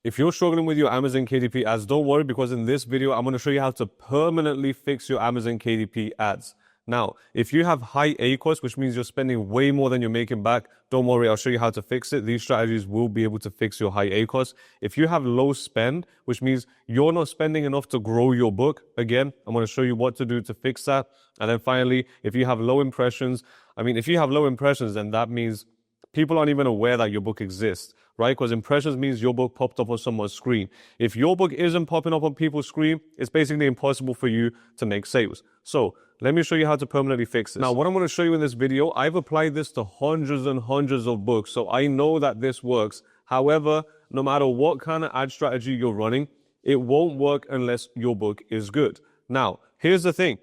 If you're struggling with your Amazon KDP ads, don't worry, because in this video, I'm going to show you how to permanently fix your Amazon KDP ads. Now, if you have high ACoS, which means you're spending way more than you're making back, don't worry, I'll show you how to fix it. These strategies will be able to fix your high ACoS. If you have low spend, which means you're not spending enough to grow your book, again, I'm going to show you what to do to fix that. And then finally, if you have low impressions, if you have low impressions, then that means people aren't even aware that your book exists, right? Because impressions means your book popped up on someone's screen. If your book isn't popping up on people's screen, it's basically impossible for you to make sales. So let me show you how to permanently fix this. Now, what I'm going to show you in this video, I've applied this to hundreds and hundreds of books, so I know that this works. However, no matter what kind of ad strategy you're running, it won't work unless your book is good. Now, here's the thing.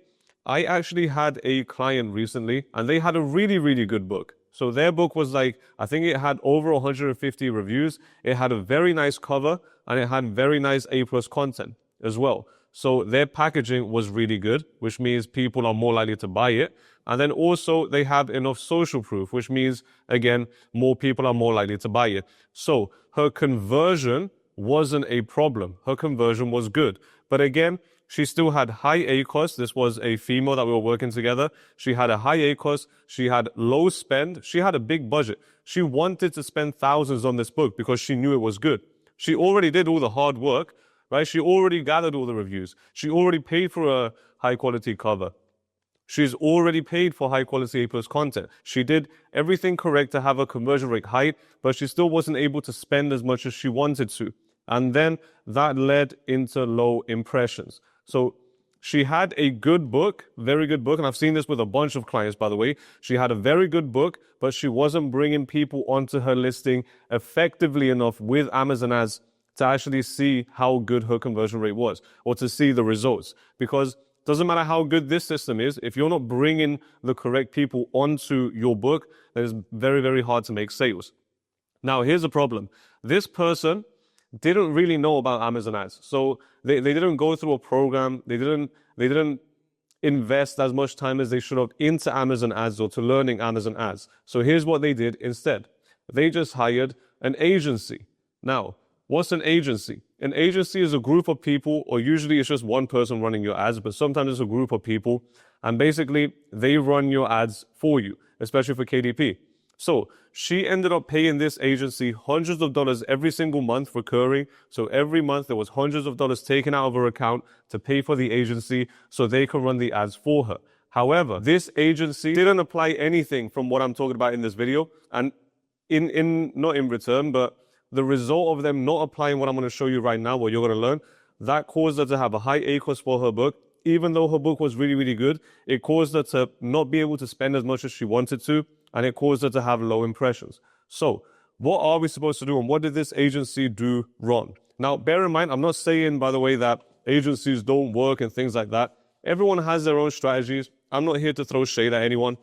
I actually had a client recently, and they had a really, really good book. So their book was I think it had over 150 reviews. It had a very nice cover, and it had very nice A+ content as well. So their packaging was really good, which means people are more likely to buy it. And then also they have enough social proof, which means, again, more people are more likely to buy it. So her conversion wasn't a problem. Her conversion was good. But again, she still had high ACoS. This was a female that we were working together. She had a high ACoS. She had low spend. She had a big budget. She wanted to spend thousands on this book because she knew it was good. She already did all the hard work, right? She already gathered all the reviews. She already paid for a high quality cover. She's already paid for high quality A+ content. She did everything correct to have a conversion rate high, but she still wasn't able to spend as much as she wanted to. And then that led into low impressions. So she had a good book, very good book, and I've seen this with a bunch of clients, by the way. She had a very good book, but she wasn't bringing people onto her listing effectively enough with Amazon ads to actually see how good her conversion rate was, or to see the results. Because it doesn't matter how good this system is, if you're not bringing the correct people onto your book, then it's very, very hard to make sales. Now, here's the problem. This person didn't really know about Amazon ads. So they didn't go through a program. They didn't invest as much time as they should have into Amazon ads or to learning Amazon ads. So here's what they did instead. They just hired an agency. Now, what's an agency? An agency is a group of people, or usually it's just one person running your ads, but sometimes it's a group of people, and basically they run your ads for you, especially for KDP. So she ended up paying this agency hundreds of dollars every single month recurring. So every month there was hundreds of dollars taken out of her account to pay for the agency so they could run the ads for her. However, this agency didn't apply anything from what I'm talking about in this video. And not in return, but the result of them not applying what I'm going to show you right now, what you're going to learn, that caused her to have a high ACoS for her book. Even though her book was really, really good, it caused her to not be able to spend as much as she wanted to. And it caused her to have low impressions. So what are we supposed to do, and what did this agency do wrong? Now, bear in mind, I'm not saying, by the way, that agencies don't work and things like that. Everyone has their own strategies. I'm not here to throw shade at anyone.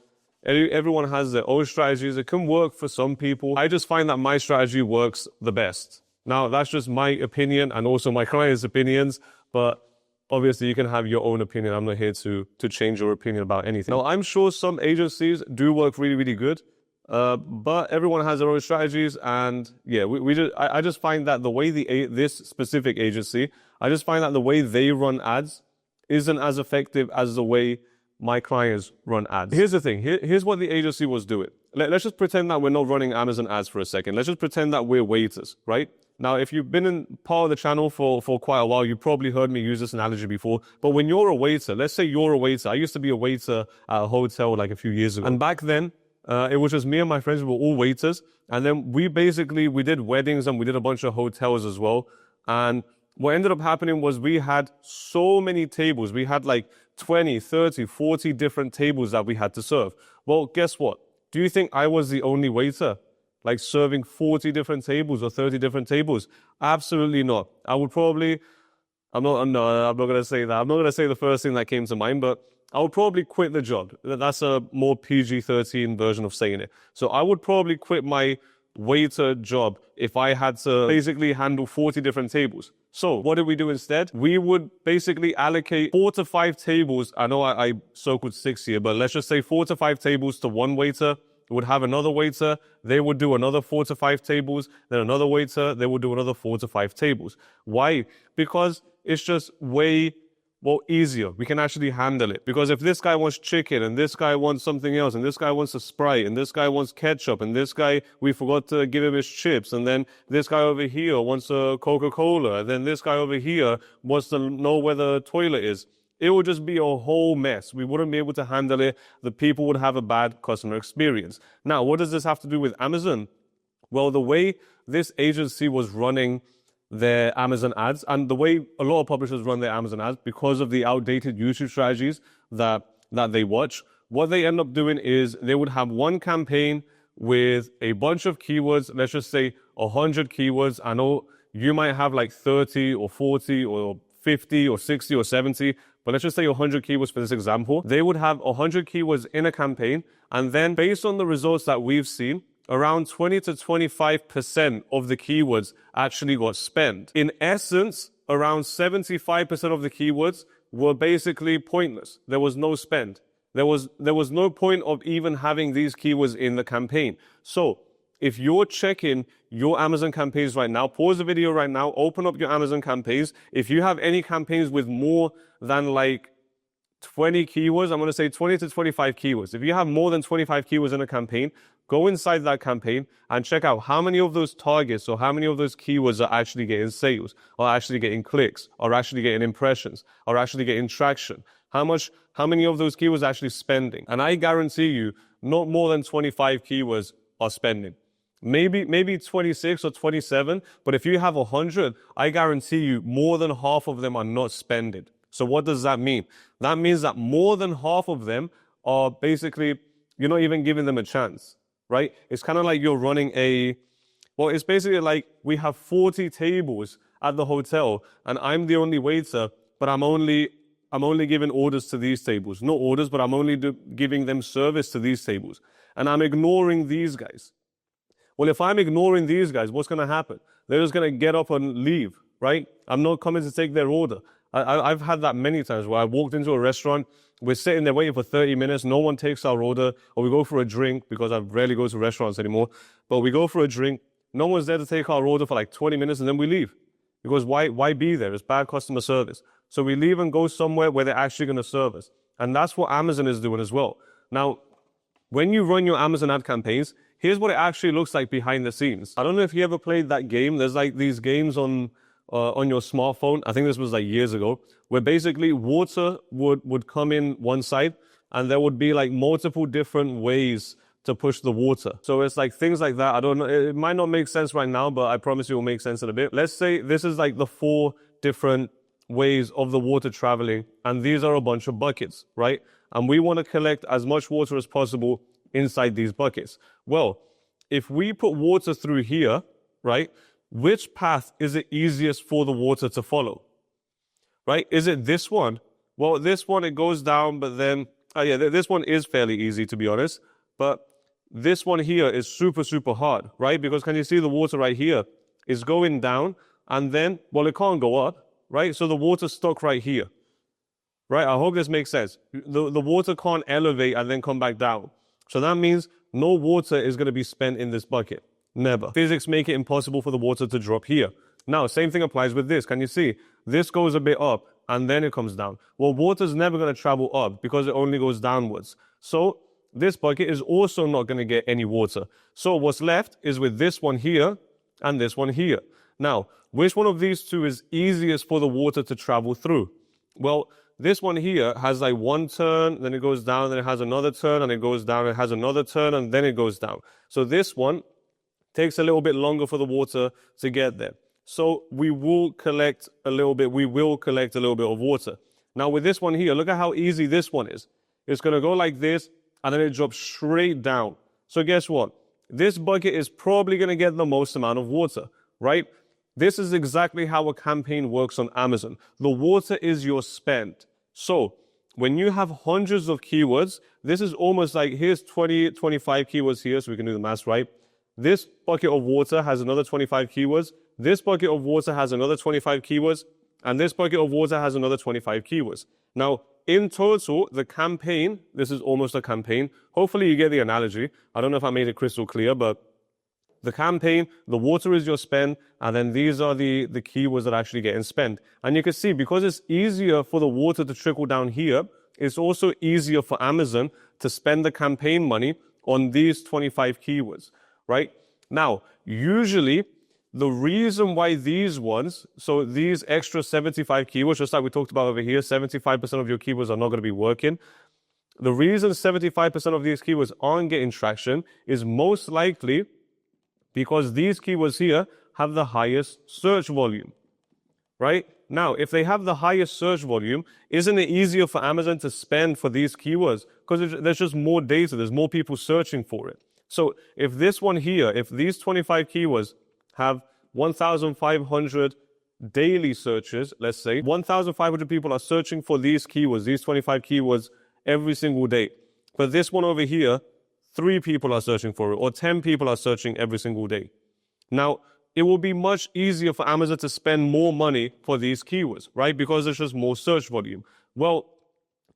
Everyone has their own strategies. It can work for some people. I just find that my strategy works the best. Now, that's just my opinion and also my clients' opinions, but obviously, you can have your own opinion. I'm not here to change your opinion about anything. Now, I'm sure some agencies do work really, really good, but everyone has their own strategies. And yeah, I just find that the way this specific agency, I just find that the way they run ads isn't as effective as the way my clients run ads. Here's the thing. Here's what the agency was doing. Let's just pretend that we're not running Amazon ads for a second. Let's just pretend that we're waiters, right? Now, if you've been in part of the channel for quite a while, you've probably heard me use this analogy before. But when you're a waiter, let's say you're a waiter. I used to be a waiter at a hotel like a few years ago. And back then, it was just me and my friends. We were all waiters. And then we did weddings and we did a bunch of hotels as well. And what ended up happening was we had so many tables. We had like 20, 30, 40 different tables that we had to serve. Well, guess what? Do you think I was the only waiter, like serving 40 different tables or 30 different tables? Absolutely not. I'm not going to say that. I'm not going to say the first thing that came to mind, but I would probably quit the job. That's a more PG-13 version of saying it. So I would probably quit my waiter job if I had to basically handle 40 different tables. So what did we do instead? We would basically allocate 4 to 5 tables. I know I circled 6 here, but let's just say 4 to 5 tables to one waiter would have another waiter, they would do another 4 to 5 tables, then another waiter, they would do another 4 to 5 tables. Why? Because it's just way easier. We can actually handle it. Because if this guy wants chicken, and this guy wants something else, and this guy wants a Sprite, and this guy wants ketchup, and this guy, we forgot to give him his chips, and then this guy over here wants a Coca-Cola, and then this guy over here wants to know where the toilet is. It would just be a whole mess. We wouldn't be able to handle it. The people would have a bad customer experience. Now, what does this have to do with Amazon? Well, the way this agency was running their Amazon ads, and the way a lot of publishers run their Amazon ads, because of the outdated YouTube strategies that they watch, what they end up doing is they would have one campaign with a bunch of keywords, let's just say 100 keywords. I know you might have like 30 or 40 or 50 or 60 or 70, but let's just say 100 keywords for this example. They would have 100 keywords in a campaign, and then based on the results that we've seen, around 20 to 25% of the keywords actually got spent. In essence, around 75% of the keywords were basically pointless. There was no spend. There was no point of even having these keywords in the campaign. So if you're checking your Amazon campaigns right now, pause the video right now, open up your Amazon campaigns. If you have any campaigns with more than like 20 keywords, I'm going to say 20 to 25 keywords. If you have more than 25 keywords in a campaign, go inside that campaign and check out how many of those targets or how many of those keywords are actually getting sales, or actually getting clicks, or actually getting impressions, or actually getting traction. How many of those keywords are actually spending? And I guarantee you, not more than 25 keywords are spending. Maybe 26 or 27, but if you have 100, I guarantee you more than half of them are not spending. So what does that mean? That means that more than half of them are basically, you're not even giving them a chance, right? It's kind of like you're running it's basically like we have 40 tables at the hotel and I'm the only waiter, but I'm only giving orders to these tables. Not orders, but I'm only giving them service to these tables. And I'm ignoring these guys. Well, if I'm ignoring these guys, what's going to happen? They're just going to get up and leave, right? I'm not coming to take their order. I've had that many times where I walked into a restaurant, we're sitting there waiting for 30 minutes, no one takes our order, or we go for a drink, because I rarely go to restaurants anymore, but we go for a drink, no one's there to take our order for like 20 minutes, and then we leave. Because why be there? It's bad customer service. So we leave and go somewhere where they're actually going to serve us. And that's what Amazon is doing as well. Now, when you run your Amazon ad campaigns, here's what it actually looks like behind the scenes. I don't know if you ever played that game. There's like these games on your smartphone. I think this was like years ago, where basically water would come in one side and there would be like multiple different ways to push the water. So it's like things like that. I don't know. It might not make sense right now, but I promise you it will make sense in a bit. Let's say this is like the 4 different ways of the water traveling, and these are a bunch of buckets, right? And we want to collect as much water as possible inside these buckets. Well, if we put water through here, right, which path is it easiest for the water to follow, right? Is it this one? Well, this one, it goes down, but then, this one is fairly easy, to be honest, but this one here is super, super hard, right? Because can you see the water right here is going down, and then, well, it can't go up, right? So the water's stuck right here, right? I hope this makes sense. The water can't elevate and then come back down. So that means no water is going to be spent in this bucket. Never. Physics make it impossible for the water to drop here. Now, same thing applies with this. Can you see? This goes a bit up and then it comes down. Well, water's never going to travel up because it only goes downwards. So this bucket is also not going to get any water. So what's left is with this one here and this one here. Now, which one of these two is easiest for the water to travel through? Well, this one here has like one turn, then it goes down, then it has another turn, and it goes down, it has another turn, and then it goes down. So this one takes a little bit longer for the water to get there. So we will collect a little bit of water. Now with this one here, look at how easy this one is. It's going to go like this, and then it drops straight down. So guess what? This bucket is probably going to get the most amount of water, right? This is exactly how a campaign works on Amazon. The water is your spend. So when you have hundreds of keywords, this is almost like, here's 20, 25 keywords here, so we can do the math, right? This bucket of water has another 25 keywords. This bucket of water has another 25 keywords. And this bucket of water has another 25 keywords. Now, in total, the campaign, this is almost a campaign. Hopefully you get the analogy. I don't know if I made it crystal clear, but the campaign, the water is your spend, and then these are the keywords that actually get spent. And you can see, because it's easier for the water to trickle down here, it's also easier for Amazon to spend the campaign money on these 25 keywords, right? Now, usually, the reason why these ones, so these extra 75 keywords, just like we talked about over here, 75% of your keywords are not going to be working. The reason 75% of these keywords aren't getting traction is most likely because these keywords here have the highest search volume, right? Now, if they have the highest search volume, isn't it easier for Amazon to spend for these keywords? Because there's just more data, there's more people searching for it. So if this one here, if these 25 keywords have 1,500 daily searches, let's say, 1,500 people are searching for these keywords, these 25 keywords every single day. But this one over here, 3 people are searching for it, or 10 people are searching every single day. Now, it will be much easier for Amazon to spend more money for these keywords, right? Because there's just more search volume. Well,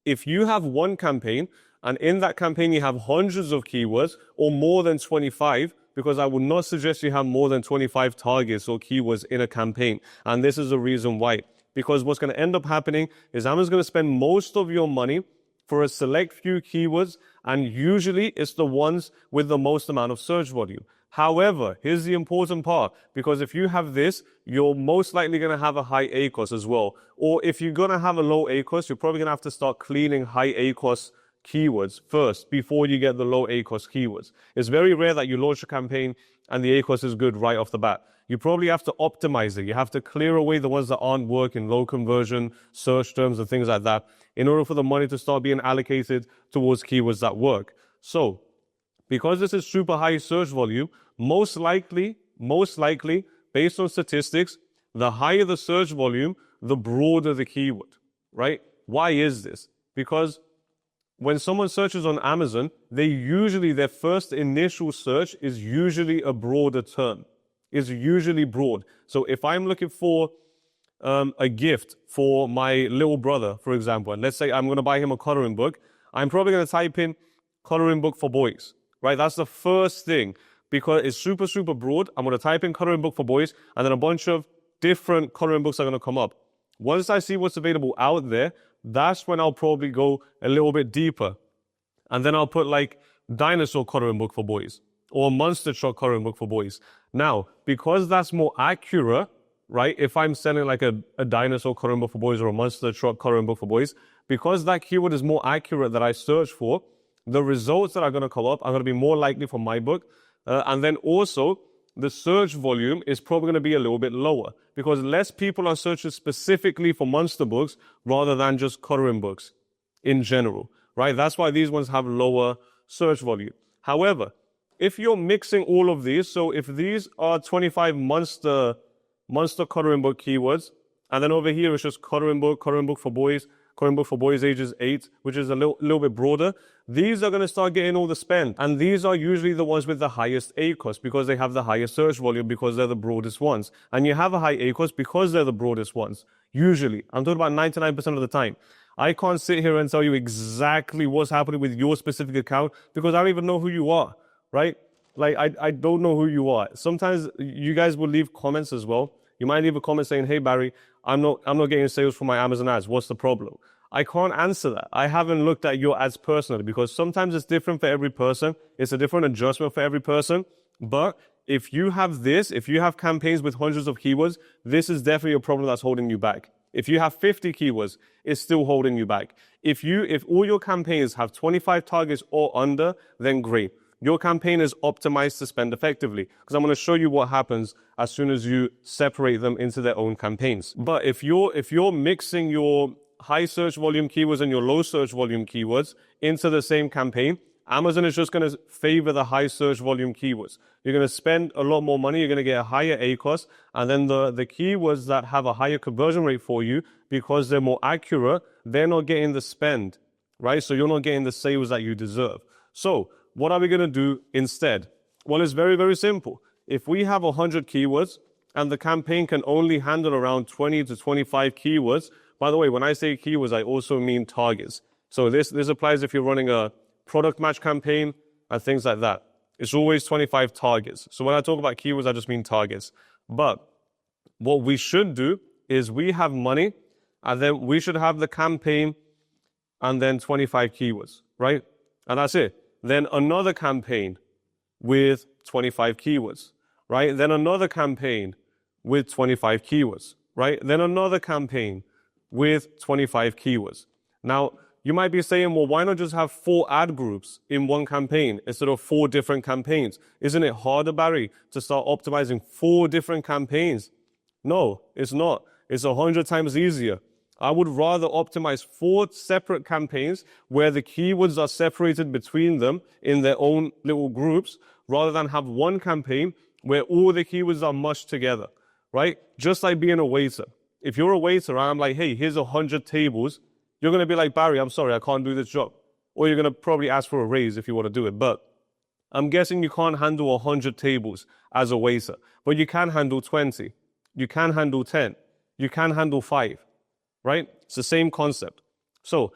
if you have one campaign, and in that campaign you have hundreds of keywords, or more than 25, because I would not suggest you have more than 25 targets or keywords in a campaign. And this is the reason why. Because what's going to end up happening is Amazon's going to spend most of your money for a select few keywords, and usually it's the ones with the most amount of search volume. However, here's the important part, because if you have this, you're most likely going to have a high ACoS as well. Or if you're going to have a low ACoS, you're probably going to have to start cleaning high ACoS keywords first before you get the low ACoS keywords. It's very rare that you launch a campaign and the ACoS is good right off the bat. You probably have to optimize it. You have to clear away the ones that aren't working, low conversion, search terms, and things like that, in order for the money to start being allocated towards keywords that work. So, because this is super high search volume, most likely, based on statistics, the higher the search volume, the broader the keyword, right? Why is this? Because when someone searches on Amazon, their first initial search is usually a broader term. Is usually broad. So if I'm looking for a gift for my little brother, for example, and let's say I'm going to buy him a coloring book, I'm probably going to type in coloring book for boys, right? That's the first thing, because it's super, super broad. I'm going to type in coloring book for boys, and then a bunch of different coloring books are going to come up. Once I see what's available out there, that's when I'll probably go a little bit deeper. And then I'll put like dinosaur coloring book for boys or monster truck coloring book for boys. Now, because that's more accurate, right? If I'm selling like a dinosaur coloring book for boys or a monster truck coloring book for boys, because that keyword is more accurate that I search for, the results that are going to come up are going to be more likely for my book. And then also, the search volume is probably going to be a little bit lower because less people are searching specifically for monster books rather than just coloring books in general, right? That's why these ones have lower search volume. However, if you're mixing all of these, so if these are 25 monster coloring book keywords, and then over here it's just coloring book for boys ages 8, which is a little bit broader, these are going to start getting all the spend. And these are usually the ones with the highest ACoS because they have the highest search volume because they're the broadest ones. And you have a high ACoS because they're the broadest ones. Usually. I'm talking about 99% of the time. I can't sit here and tell you exactly what's happening with your specific account because I don't even know who you are, right? Like, I don't know who you are. Sometimes you guys will leave comments as well. You might leave a comment saying, hey, Barry, I'm not getting sales from my Amazon ads. What's the problem? I can't answer that. I haven't looked at your ads personally because sometimes it's different for every person. It's a different adjustment for every person. But if you have campaigns with hundreds of keywords, this is definitely a problem that's holding you back. If you have 50 keywords, it's still holding you back. If all your campaigns have 25 targets or under, then great. Your campaign is optimized to spend effectively because I'm going to show you what happens as soon as you separate them into their own campaigns. But if you're mixing your high search volume keywords and your low search volume keywords into the same campaign, Amazon is just going to favor the high search volume keywords. You're going to spend a lot more money. You're going to get a higher ACoS. And then the keywords that have a higher conversion rate for you, because they're more accurate, they're not getting the spend, right? So you're not getting the sales that you deserve. So what are we going to do instead? Well, it's very, very simple. If we have 100 keywords and the campaign can only handle around 20 to 25 keywords. By the way, when I say keywords, I also mean targets. So this applies if you're running a product match campaign and things like that. It's always 25 targets. So when I talk about keywords, I just mean targets. But what we should do is we have money, and then we should have the campaign and then 25 keywords, right? And that's it. Then another campaign with 25 keywords, right? Then another campaign with 25 keywords, right? Then another campaign with 25 keywords. Now, you might be saying, well, why not just have 4 ad groups in one campaign instead of 4 different campaigns? Isn't it harder, Barry, to start optimizing 4 different campaigns? No, it's not. It's 100 times easier. I would rather optimize 4 separate campaigns where the keywords are separated between them in their own little groups, rather than have one campaign where all the keywords are mushed together, right? Just like being a waiter. If you're a waiter and I'm like, hey, here's 100 tables, you're going to be like, Barry, I'm sorry, I can't do this job. Or you're going to probably ask for a raise if you want to do it. But I'm guessing you can't handle 100 tables as a waiter, but you can handle 20. You can handle 10. You can handle 5, right? It's the same concept. So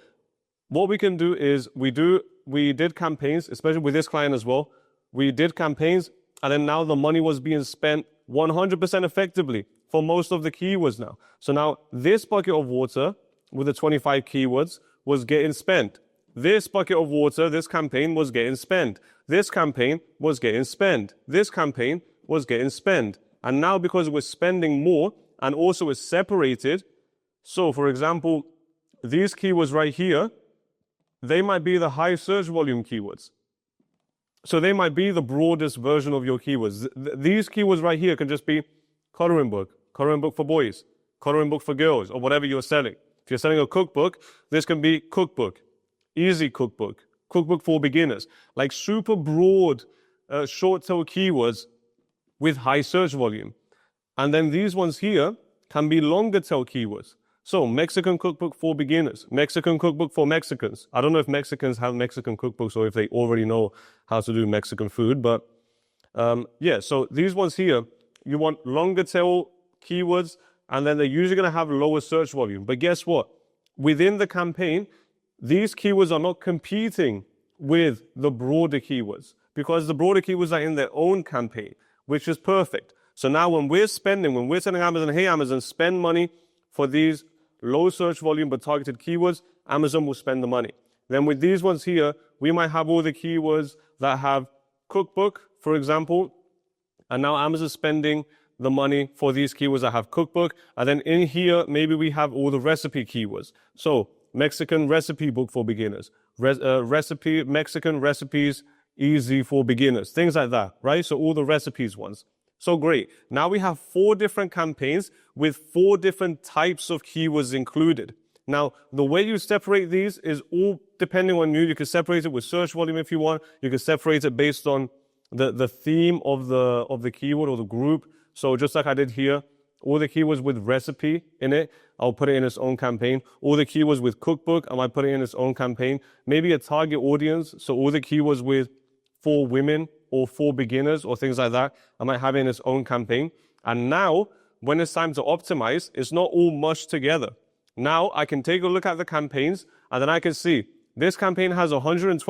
what we can do is we did campaigns, especially with this client as well. We did campaigns, and then now the money was being spent 100% effectively for most of the keywords now. So now this bucket of water with the 25 keywords was getting spent. This bucket of water, this campaign was getting spent. This campaign was getting spent. This campaign was getting spent. And now because we're spending more and also it's separated, so for example, these keywords right here, they might be the high search volume keywords. So they might be the broadest version of your keywords. These keywords right here can just be coloring book for boys, coloring book for girls, or whatever you're selling. If you're selling a cookbook, this can be cookbook, easy cookbook, cookbook for beginners, like super broad, short tail keywords with high search volume. And then these ones here can be longer tail keywords. So Mexican cookbook for beginners, Mexican cookbook for Mexicans. I don't know if Mexicans have Mexican cookbooks or if they already know how to do Mexican food, but yeah, so these ones here, you want longer tail keywords, and then they're usually going to have lower search volume. But guess what? Within the campaign, these keywords are not competing with the broader keywords because the broader keywords are in their own campaign, which is perfect. So now when we're telling Amazon, hey, Amazon, spend money for these low search volume but targeted keywords, Amazon will spend the money. Then with these ones here, we might have all the keywords that have cookbook, for example, and now Amazon's spending the money for these keywords that have cookbook. And then in here, maybe we have all the recipe keywords. So Mexican recipe book for beginners, Mexican recipes, easy for beginners, things like that, right? So all the recipes ones. So great. Now we have 4 different campaigns with 4 different types of keywords included. Now, the way you separate these is all depending on you. You can separate it with search volume if you want. You can separate it based on the theme of the keyword or the group. So just like I did here, all the keywords with recipe in it, I'll put it in its own campaign. All the keywords with cookbook, I might put it in its own campaign. Maybe a target audience, so all the keywords with for women or for beginners or things like that, I might have it in its own campaign. And now, when it's time to optimize, it's not all mushed together. Now I can take a look at the campaigns, and then I can see this campaign has 120%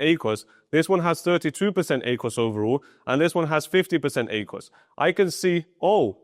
ACOS, this one has 32% ACOS overall, and this one has 50% ACOS. I can see, oh,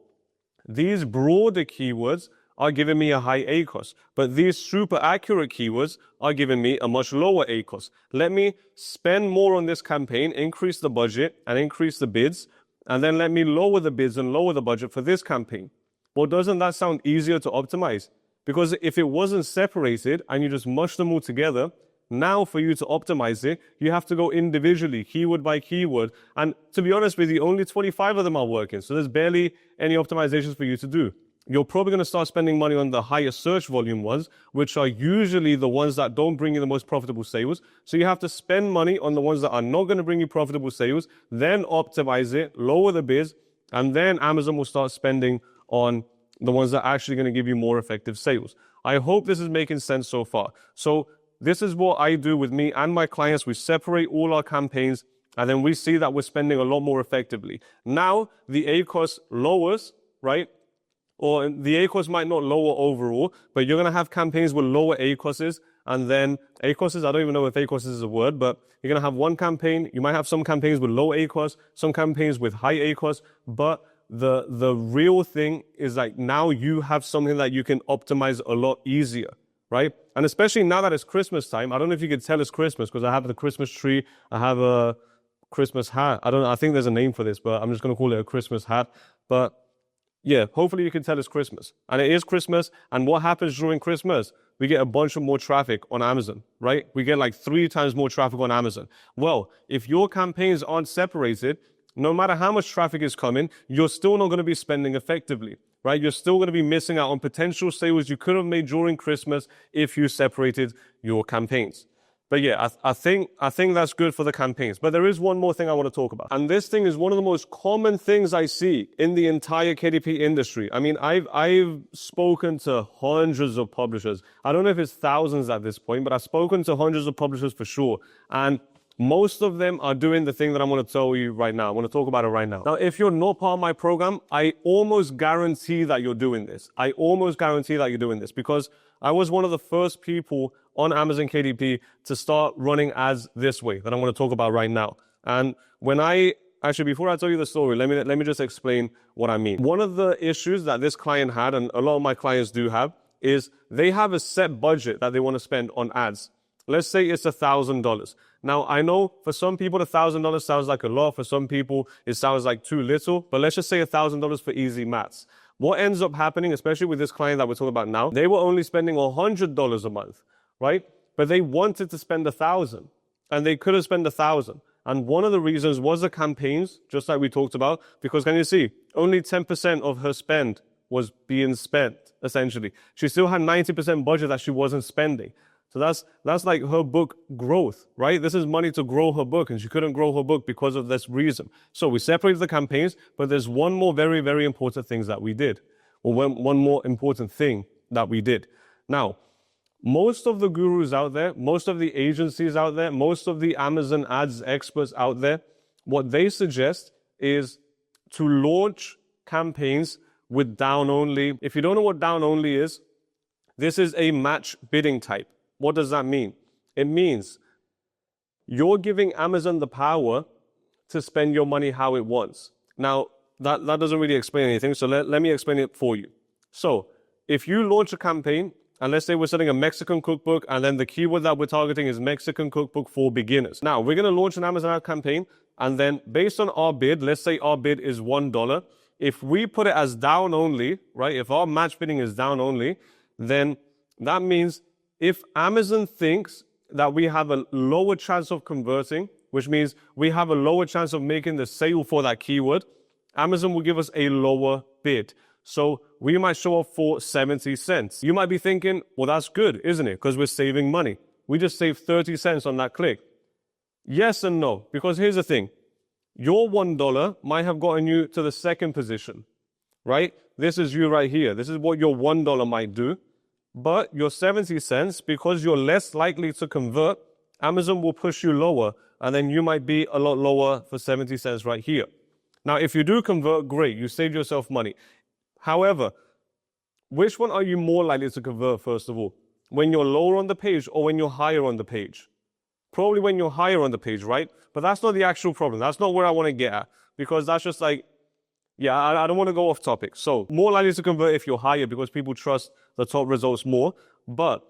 these broader keywords are giving me a high ACOS, but these super accurate keywords are giving me a much lower ACOS. Let me spend more on this campaign, increase the budget and increase the bids, and then let me lower the bids and lower the budget for this campaign. Well, doesn't that sound easier to optimize? Because if it wasn't separated and you just mush them all together, now for you to optimize it, you have to go individually, keyword by keyword. And to be honest with you, only 25 of them are working. So there's barely any optimizations for you to do. You're probably going to start spending money on the higher search volume ones, which are usually the ones that don't bring you the most profitable sales. So you have to spend money on the ones that are not going to bring you profitable sales, then optimize it, lower the bids, and then Amazon will start spending on the ones that are actually going to give you more effective sales. I hope this is making sense so far. So this is what I do with me and my clients. We separate all our campaigns, and then we see that we're spending a lot more effectively. Now, the ACOS lowers right? Or the ACOS might not lower overall, but you're going to have campaigns with lower ACOSs, and then ACOSs, I don't even know if ACOS is a word, but you're going to have one campaign. You might have some campaigns with low ACOS, some campaigns with high ACOS, but the real thing is like now you have something that you can optimize a lot easier, right? And especially now that it's Christmas time, I don't know if you could tell it's Christmas because I have the Christmas tree, I have a Christmas hat. I don't know, I think there's a name for this, but I'm just going to call it a Christmas hat. But yeah, hopefully you can tell it's Christmas. And it is Christmas. And what happens during Christmas? We get a bunch of more traffic on Amazon, right? We get like 3 times more traffic on Amazon. Well, if your campaigns aren't separated, no matter how much traffic is coming, you're still not going to be spending effectively, right? You're still going to be missing out on potential sales you could have made during Christmas if you separated your campaigns. But yeah, I think that's good for the campaigns. But there is one more thing I want to talk about. And this thing is one of the most common things I see in the entire KDP industry. I mean, I've spoken to hundreds of publishers. I don't know if it's thousands at this point, but I've spoken to hundreds of publishers for sure. And most of them are doing the thing that I'm going to tell you right now. I'm going to talk about it right now. Now, if you're not part of my program, I almost guarantee that you're doing this. I almost guarantee that you're doing this because I was one of the first people on Amazon KDP to start running ads this way that I'm going to talk about right now. And before I tell you the story, let me just explain what I mean. One of the issues that this client had, and a lot of my clients do have, is they have a set budget that they want to spend on ads. Let's say it's $1,000. Now, I know for some people, $1,000 sounds like a lot. For some people, it sounds like too little. But let's just say $1,000 for easy maths. What ends up happening, especially with this client that we're talking about now, they were only spending $100 a month, right? But they wanted to spend $1,000, and they could have spent $1,000. And one of the reasons was the campaigns, just like we talked about, because can you see, only 10% of her spend was being spent, essentially. She still had 90% budget that she wasn't spending. So that's like her book growth, right? This is money to grow her book, and she couldn't grow her book because of this reason. So we separated the campaigns, but there's one more very, very important thing that we did, or one more important thing that we did. Now, most of the gurus out there, most of the agencies out there, most of the Amazon ads experts out there, what they suggest is to launch campaigns with down only. If you don't know what down only is, this is a match bidding type. What does that mean? It means you're giving Amazon the power to spend your money how it wants. Now, that doesn't really explain anything, so let me explain it for you. So, if you launch a campaign, and let's say we're selling a Mexican cookbook, and then the keyword that we're targeting is Mexican cookbook for beginners. Now, we're going to launch an Amazon ad campaign, and then based on our bid, let's say our bid is $1. If we put it as down only, right, if our match bidding is down only, then that means if Amazon thinks that we have a lower chance of converting, which means we have a lower chance of making the sale for that keyword, Amazon will give us a lower bid. So we might show up for 70 cents. You might be thinking, well, that's good, isn't it? Because we're saving money. We just saved 30 cents on that click. Yes and no, because here's the thing. Your $1 might have gotten you to the second position, right? This is you right here. This is what your $1 might do. But your 70 cents, because you're less likely to convert, Amazon will push you lower, and then you might be a lot lower for 70 cents right here. Now, if you do convert, great, you saved yourself money. However, which one are you more likely to convert, first of all? When you're lower on the page or when you're higher on the page? Probably when you're higher on the page, right? But that's not the actual problem. That's not where I want to get at, because that's just like, yeah, I don't want to go off topic. So more likely to convert if you're higher because people trust the top results more. But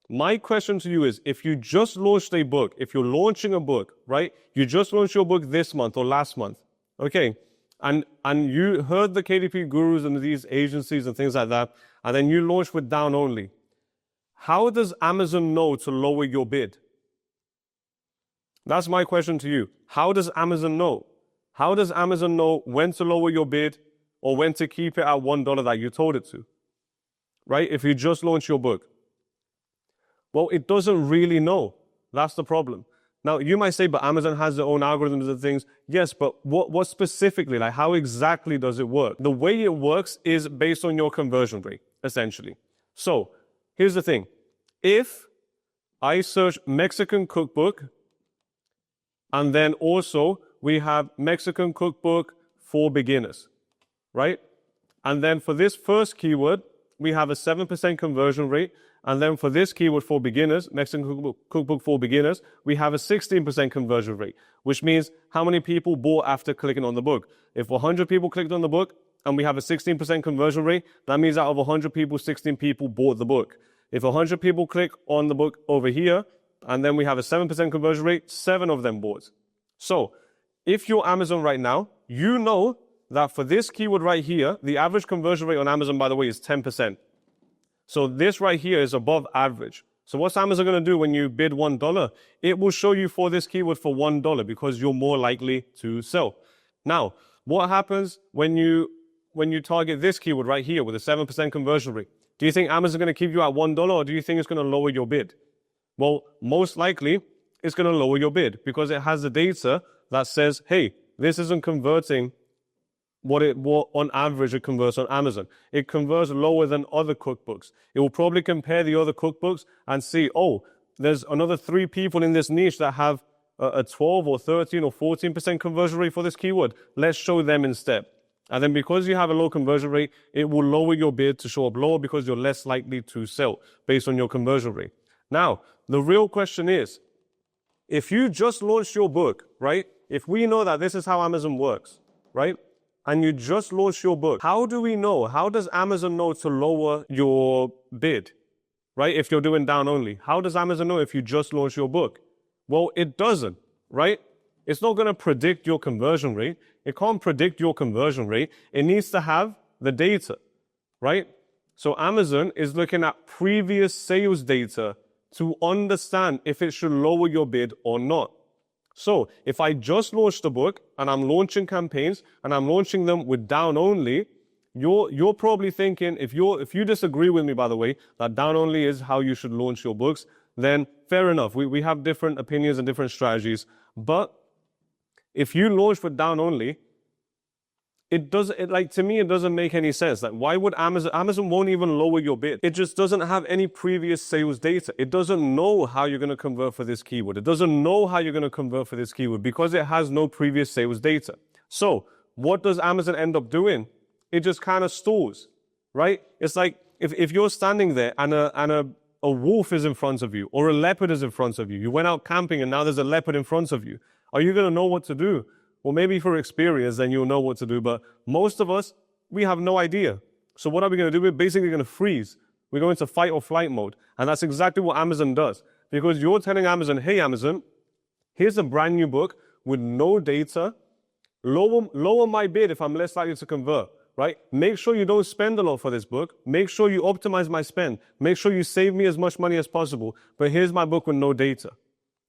my question to you is, if you just launched a book, if you're launching a book, right? You just launched your book this month or last month, okay? And you heard the KDP gurus and these agencies and things like that, and then you launched with down only. How does Amazon know to lower your bid? That's my question to you. How does Amazon know? How does Amazon know when to lower your bid or when to keep it at $1 that you told it to? Right? If you just launched your book. Well, it doesn't really know. That's the problem. Now, you might say, but Amazon has their own algorithms and things. Yes, but what specifically, like how exactly does it work? The way it works is based on your conversion rate, essentially. So, here's the thing. If I search Mexican cookbook, and then also we have Mexican cookbook for beginners, right? And then for this first keyword, we have a 7% conversion rate. And then for this keyword for beginners, Mexican cookbook for beginners, we have a 16% conversion rate, which means how many people bought after clicking on the book. If 100 people clicked on the book and we have a 16% conversion rate, that means out of 100 people, 16 people bought the book. If 100 people click on the book over here, and then we have a 7% conversion rate, 7 of them bought. So if you're Amazon right now, you know that for this keyword right here, the average conversion rate on Amazon, by the way, is 10%. So this right here is above average. So what's Amazon going to do when you bid $1? It will show you for this keyword for $1 because you're more likely to sell. Now, what happens when you target this keyword right here with a 7% conversion rate? Do you think Amazon is going to keep you at $1 or do you think it's going to lower your bid? Well, most likely it's going to lower your bid because it has the data that says, hey, this isn't converting what on average it converts on Amazon. It converts lower than other cookbooks. It will probably compare the other cookbooks and see, oh, there's another 3 people in this niche that have a 12 or 13 or 14% conversion rate for this keyword. Let's show them instead. And then because you have a low conversion rate, it will lower your bid to show up lower because you're less likely to sell based on your conversion rate. Now, the real question is, if you just launched your book, right? If we know that this is how Amazon works, right? And you just launched your book, how do we know? How does Amazon know to lower your bid, right? If you're doing down only, how does Amazon know if you just launched your book? Well, it doesn't, right? It's not going to predict your conversion rate. It can't predict your conversion rate. It needs to have the data, right? So Amazon is looking at previous sales data to understand if it should lower your bid or not. So if I just launched a book and I'm launching campaigns and I'm launching them with down only, you're probably thinking, if you disagree with me, by the way, that down only is how you should launch your books, then fair enough. We have different opinions and different strategies. But if you launch with down only, to me, it doesn't make any sense. Like, why would Amazon won't even lower your bid. It just doesn't have any previous sales data. It doesn't know how you're going to convert for this keyword. It doesn't know how you're going to convert for this keyword because it has no previous sales data. So what does Amazon end up doing? It just kind of stalls, right? It's like if you're standing there and a wolf is in front of you or a leopard is in front of you. You went out camping and now there's a leopard in front of you. Are you going to know what to do? Well, maybe for experience, then you'll know what to do. But most of us, we have no idea. So what are we going to do? We're basically going to freeze. We're going into fight or flight mode. And that's exactly what Amazon does. Because you're telling Amazon, hey, Amazon, here's a brand new book with no data. Lower my bid if I'm less likely to convert, right? Make sure you don't spend a lot for this book. Make sure you optimize my spend. Make sure you save me as much money as possible. But here's my book with no data.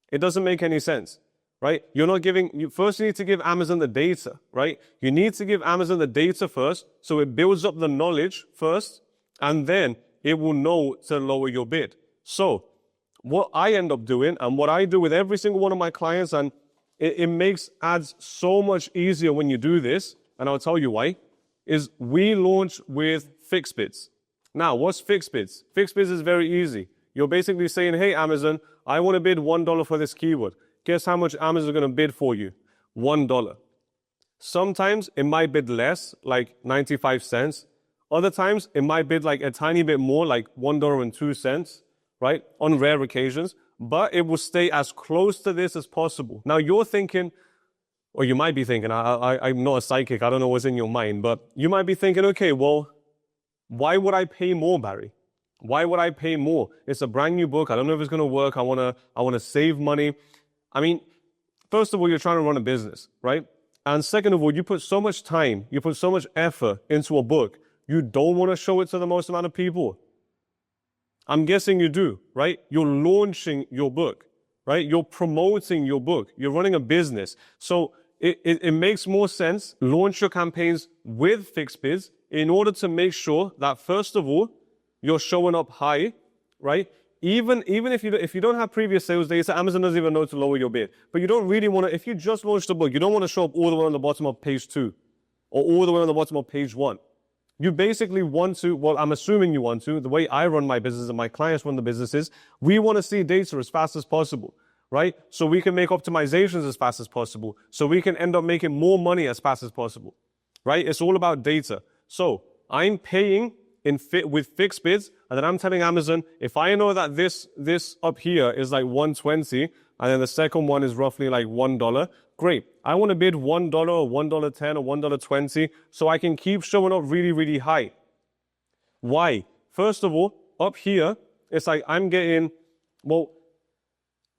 It doesn't make any sense. Right? You're not giving, first you need to give Amazon the data, right? You need to give Amazon the data first, so it builds up the knowledge first, and then it will know to lower your bid. So what I end up doing, and what I do with every single one of my clients, and it makes ads so much easier when you do this, and I'll tell you why, is we launch with fixed bids. Now, what's fixed bids? Fixed bids is very easy. You're basically saying, hey, Amazon, I want to bid $1 for this keyword. Guess how much Amazon is going to bid for you? $1. Sometimes it might bid less, like 95 cents. Other times it might bid like a tiny bit more, like $1.02, right? On rare occasions. But it will stay as close to this as possible. Now you're thinking, or you might be thinking, I'm not a psychic, I don't know what's in your mind, but you might be thinking, okay, well, why would I pay more, Barry? Why would I pay more? It's a brand new book. I don't know if it's going to work. I want to save money. I mean, first of all, you're trying to run a business, right? And second of all, you put so much time, you put so much effort into a book, you don't want to show it to the most amount of people. I'm guessing you do, right? You're launching your book, right? You're promoting your book. You're running a business. So it makes more sense, launch your campaigns with fixed bids in order to make sure that, first of all, you're showing up high, right? Even if you don't have previous sales data, Amazon doesn't even know to lower your bid. But you don't really want to, if you just launched a book, you don't want to show up all the way on the bottom of page 2 or all the way on the bottom of page 1. You basically want to, well, I'm assuming you want to, the way I run my business and my clients run the businesses, we want to see data as fast as possible, right? So we can make optimizations as fast as possible. So we can end up making more money as fast as possible, right? It's all about data. So I'm paying with fixed bids, and then I'm telling Amazon, if I know that this up here is like 120, and then the second one is roughly like $1, great. I want to bid $1 or $1.10 or $1.20 so I can keep showing up really, really high. Why? First of all, up here, it's like I'm getting, well,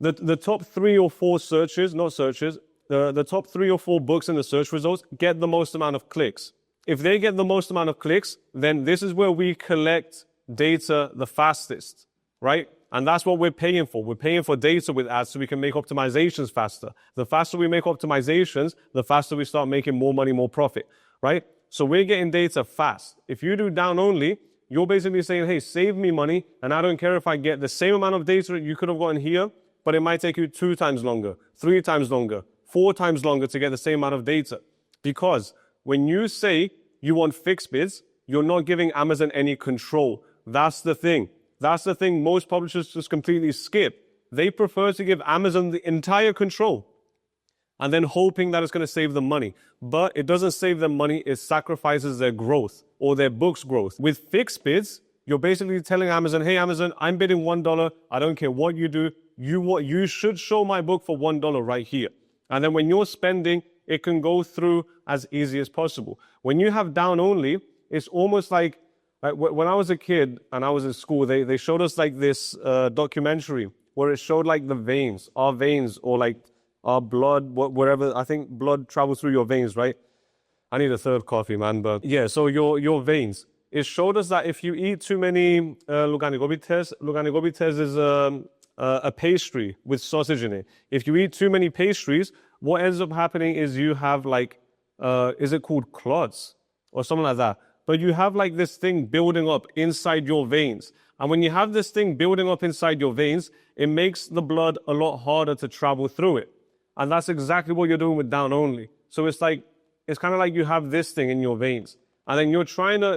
the top 3 or 4 searches, not searches, the top 3 or 4 books in the search results get the most amount of clicks. If they get the most amount of clicks, then this is where we collect data the fastest, right? And that's what we're paying for. We're paying for data with ads so we can make optimizations faster. The faster we make optimizations, the faster we start making more money, more profit, right? So we're getting data fast. If you do down only, you're basically saying, hey, save me money, and I don't care if I get the same amount of data you could have gotten here, but it might take you 2 times longer, 3 times longer, 4 times longer to get the same amount of data. Because when you say you want fixed bids, you're not giving Amazon any control. That's the thing. That's the thing most publishers just completely skip. They prefer to give Amazon the entire control and then hoping that it's going to save them money. But it doesn't save them money. It sacrifices their growth or their book's growth. With fixed bids, you're basically telling Amazon, hey, Amazon, I'm bidding $1. I don't care what you do. You should show my book for $1 right here. And then when you're spending, it can go through as easy as possible. When you have down only, it's almost like when I was a kid and I was in school, they showed us like this documentary where it showed like the veins, our veins, or like our blood, whatever. I think blood travels through your veins, right? I need a third coffee, man. But yeah, so your veins. It showed us that if you eat too many luganigobites is a pastry with sausage in it. If you eat too many pastries, what ends up happening is you have like, is it called clots or something like that? But you have like this thing building up inside your veins. And when you have this thing building up inside your veins, it makes the blood a lot harder to travel through it. And that's exactly what you're doing with down only. So it's kind of like you have this thing in your veins. And then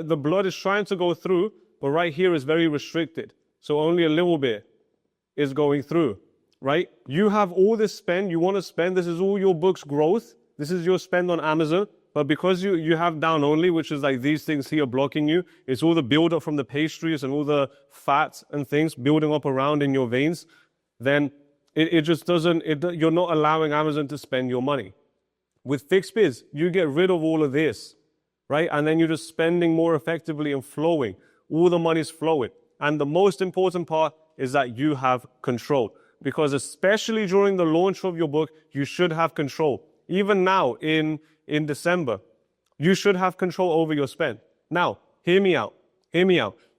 the blood is trying to go through, but right here is very restricted. So only a little bit is going through, right? You have all this spend you want to spend. This is all your book's growth. This is your spend on Amazon. But because you have down only, which is like these things here blocking you, it's all the buildup from the pastries and all the fats and things building up around in your veins, then it just doesn't, you're not allowing Amazon to spend your money. With fixed bids, you get rid of all of this, right? And then you're just spending more effectively and flowing. All the money's flowing. And the most important part is that you have control. Because especially during the launch of your book, you should have control. Even now in December, you should have control over your spend. Now, hear me out.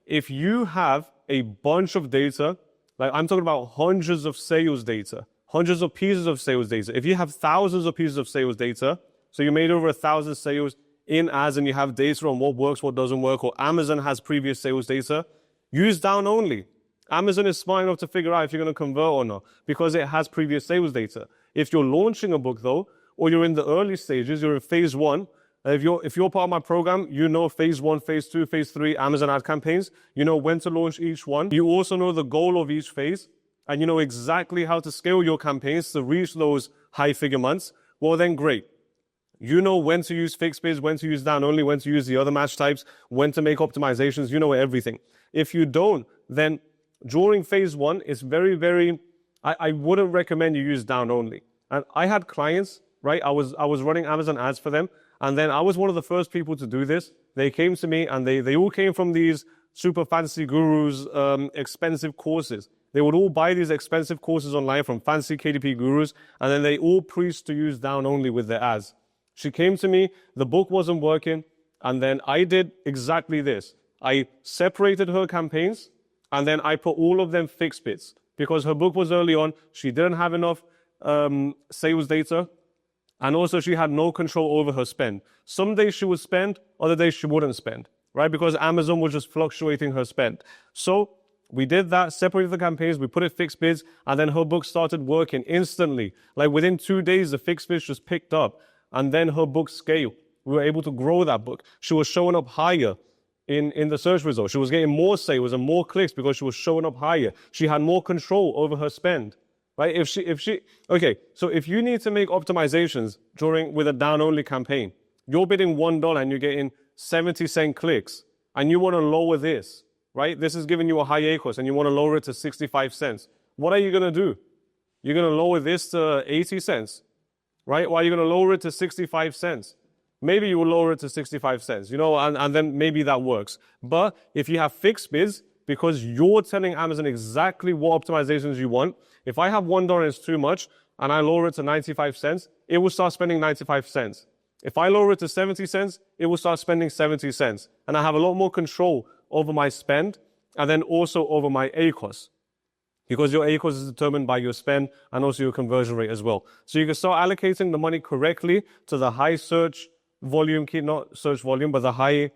If you have a bunch of data, like I'm talking about hundreds of sales data, hundreds of pieces of sales data. If you have thousands of pieces of sales data, so you made over 1,000 sales in ads and you have data on what works, what doesn't work, or Amazon has previous sales data, use down only. Amazon is smart enough to figure out if you're going to convert or not because it has previous sales data. If you're launching a book though, or you're in the early stages, you're in phase 1, if you're part of my program, you know phase 1, phase 2, phase 3 Amazon ad campaigns. You know when to launch each one. You also know the goal of each phase, and you know exactly how to scale your campaigns to reach those high figure months. Well, then great. You know when to use fixed bids, when to use down only, when to use the other match types, when to make optimizations. You know everything. If you don't, then during phase 1, it's very, I wouldn't recommend you use down only. And I had clients, right? I was running Amazon ads for them. And then I was one of the first people to do this. They came to me and they all came from these super fancy gurus, expensive courses. They would all buy these expensive courses online from fancy KDP gurus. And then they all preached to use down only with their ads. She came to me, the book wasn't working. And then I did exactly this. I separated her campaigns and then I put all of them fixed bids because her book was early on. She didn't have enough sales data. And also she had no control over her spend. Some days she would spend, other days she wouldn't spend, right? Because Amazon was just fluctuating her spend. So we did that, separated the campaigns, we put it fixed bids, and then her book started working instantly. Like within 2 days, the fixed bids just picked up, and then her book scaled. We were able to grow that book. She was showing up higher in the search results. She was getting more sales and more clicks because she was showing up higher. She had more control over her spend. Right? Okay, so if you need to make optimizations with a down-only campaign, you're bidding $1 and you're getting 70-cent clicks. and you want to lower this, right? This is giving you a high ACOS and you want to lower it to 65 cents. What are you going to do? You're going to lower this to 80 cents, right? Or are you going to lower it to 65 cents? Maybe you will lower it to 65 cents, you know, and then maybe that works. But if you have fixed bids, because you're telling Amazon exactly what optimizations you want, if I have $1 is too much and I lower it to 95 cents, it will start spending 95 cents. If I lower it to 70 cents, it will start spending 70 cents. And I have a lot more control over my spend and then also over my ACOS. Because your ACOS is determined by your spend and also your conversion rate as well. So you can start allocating the money correctly to the high search volume key, not search volume, but the high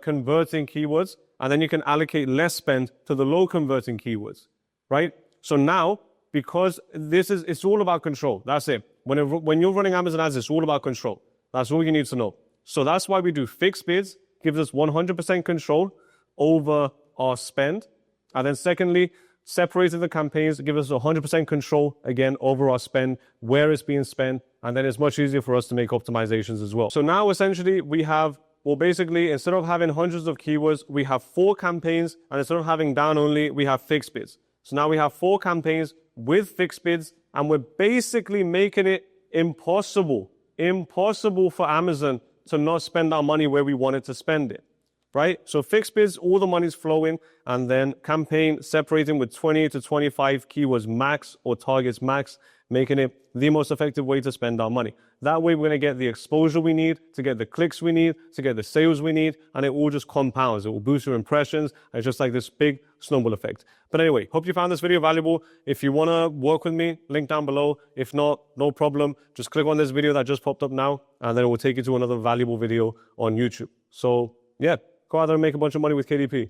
converting keywords. And then you can allocate less spend to the low converting keywords, right? So now, because it's all about control. That's it. When you're running Amazon ads, it's all about control. That's all you need to know. So that's why we do fixed bids, gives us 100% control over our spend. And then secondly, separating the campaigns gives us 100% control, again, over our spend, where it's being spent. And then it's much easier for us to make optimizations as well. So now essentially we have, well, basically, instead of having hundreds of keywords, we have 4 campaigns. And instead of having down only, we have fixed bids. So now we have 4 campaigns with fixed bids. And we're basically making it impossible for Amazon to not spend our money where we wanted to spend it, right? So fixed bids, all the money's flowing, and then campaign separating with 20 to 25 keywords max or targets max, making it the most effective way to spend our money. That way we're going to get the exposure we need, to get the clicks we need, to get the sales we need, and it all just compounds. It will boost your impressions. It's just like this big snowball effect. But anyway, hope you found this video valuable. If you want to work with me, link down below. If not, no problem. Just click on this video that just popped up now, and then it will take you to another valuable video on YouTube. So yeah, go out there and make a bunch of money with KDP.